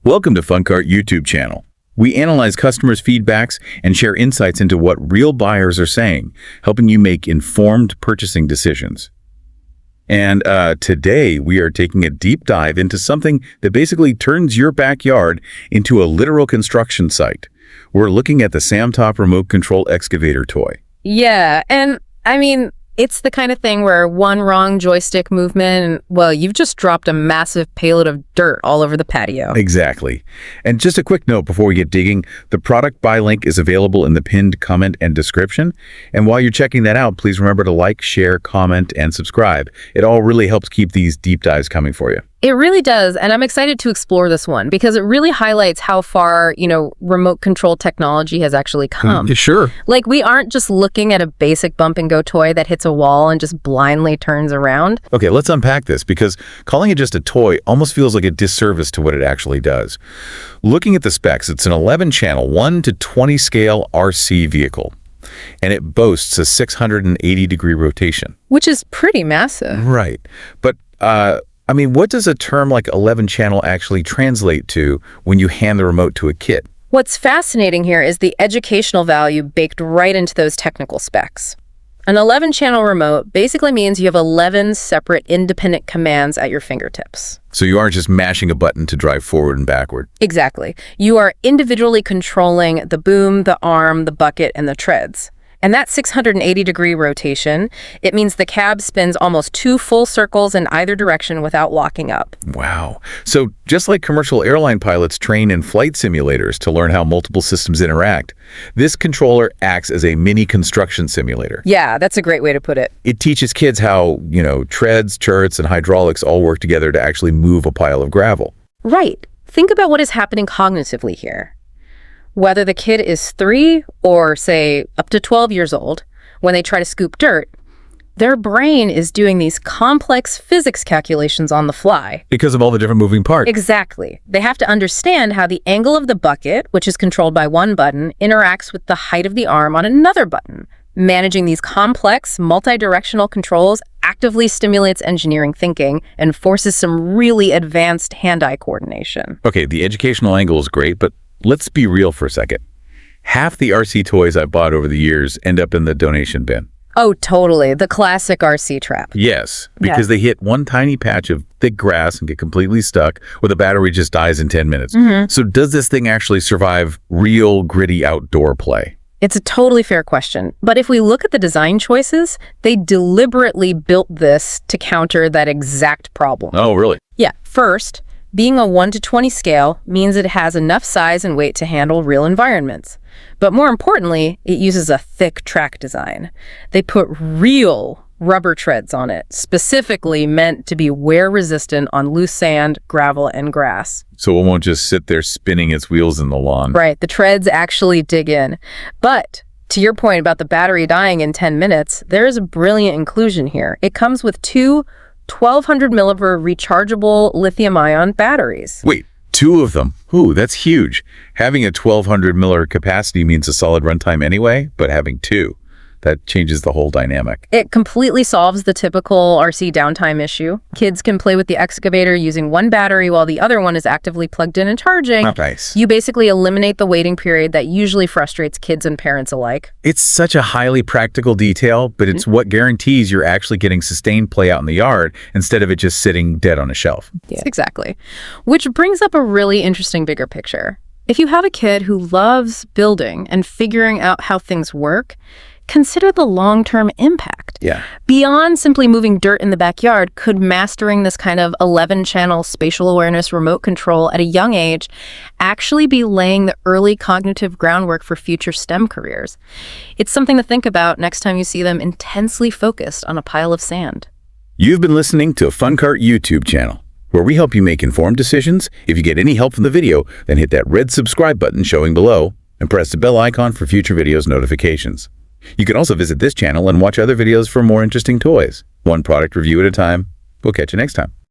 Welcome to FunCart YouTube channel. We analyze customers' feedbacks and share insights into what real buyers are saying, helping you make informed purchasing decisions. And today we are taking a deep dive into something that basically turns your backyard into a literal construction site. We're looking at the Samtop remote control excavator toy. Yeah, and I mean, it's the kind of thing where one wrong joystick movement, and, well, you've just dropped a massive payload of dirt all over the patio. Exactly. And just a quick note before we get digging, the product buy link is available in the pinned comment and description. And while you're checking that out, please remember to like, share, comment, and subscribe. It all really helps keep these deep dives coming for you. It really does, and I'm excited to explore this one because it really highlights how far, remote control technology has actually come. Sure. Like, we aren't just looking at a basic bump and go toy that hits a wall and just blindly turns around. Okay, let's unpack this because calling it just a toy almost feels like a disservice to what it actually does. Looking at the specs, it's an 11-channel, 1:20 scale RC vehicle, and it boasts a 680-degree rotation. Which is pretty massive. Right. But, what does a term like 11-channel actually translate to when you hand the remote to a kid? What's fascinating here is the educational value baked right into those technical specs. An 11-channel remote basically means you have 11 separate independent commands at your fingertips. So you aren't just mashing a button to drive forward and backward. Exactly. You are individually controlling the boom, the arm, the bucket, and the treads. And that 680-degree rotation, it means the cab spins almost 2 full circles in either direction without locking up. Wow. So just like commercial airline pilots train in flight simulators to learn how multiple systems interact, this controller acts as a mini construction simulator. Yeah, that's a great way to put it. It teaches kids how, treads, turrets, and hydraulics all work together to actually move a pile of gravel. Right. Think about what is happening cognitively here. Whether the kid is 3 or, say, up to 12 years old, when they try to scoop dirt, their brain is doing these complex physics calculations on the fly. Because of all the different moving parts. Exactly. They have to understand how the angle of the bucket, which is controlled by one button, interacts with the height of the arm on another button. Managing these complex, multi-directional controls actively stimulates engineering thinking and forces some really advanced hand-eye coordination. Okay, the educational angle is great, but let's be real for a second. Half the RC toys I've bought over the years end up in the donation bin. Oh, totally. The classic RC trap. Yes, because they hit one tiny patch of thick grass and get completely stuck, or the battery just dies in 10 minutes. So does this thing actually survive real gritty outdoor play? It's a totally fair question. But if we look at the design choices, they deliberately built this to counter that exact problem. Oh, really? Yeah. First, being a 1:20 scale means it has enough size and weight to handle real environments. But more importantly, it uses a thick track design. They put real rubber treads on it, specifically meant to be wear-resistant on loose sand, gravel, and grass. So it won't just sit there spinning its wheels in the lawn. Right, the treads actually dig in. But to your point about the battery dying in 10 minutes, there is a brilliant inclusion here. It comes with 2 1,200 milliampere rechargeable lithium-ion batteries. Wait, 2 of them? Ooh, that's huge. Having a 1,200 milliampere capacity means a solid runtime anyway, but having 2, that changes the whole dynamic. It completely solves the typical RC downtime issue. Kids can play with the excavator using one battery while the other one is actively plugged in and charging. Nice. You basically eliminate the waiting period that usually frustrates kids and parents alike. It's such a highly practical detail, but it's what guarantees you're actually getting sustained play out in the yard instead of it just sitting dead on a shelf. Yeah, exactly. Which brings up a really interesting bigger picture. If you have a kid who loves building and figuring out how things work, consider the long-term impact. Yeah. Beyond simply moving dirt in the backyard, could mastering this kind of 11-channel spatial awareness remote control at a young age actually be laying the early cognitive groundwork for future STEM careers? It's something to think about next time you see them intensely focused on a pile of sand. You've been listening to a FunCart YouTube channel, where we help you make informed decisions. If you get any help from the video, then hit that red subscribe button showing below and press the bell icon for future videos notifications. You can also visit this channel and watch other videos for more interesting toys. One product review at a time. We'll catch you next time.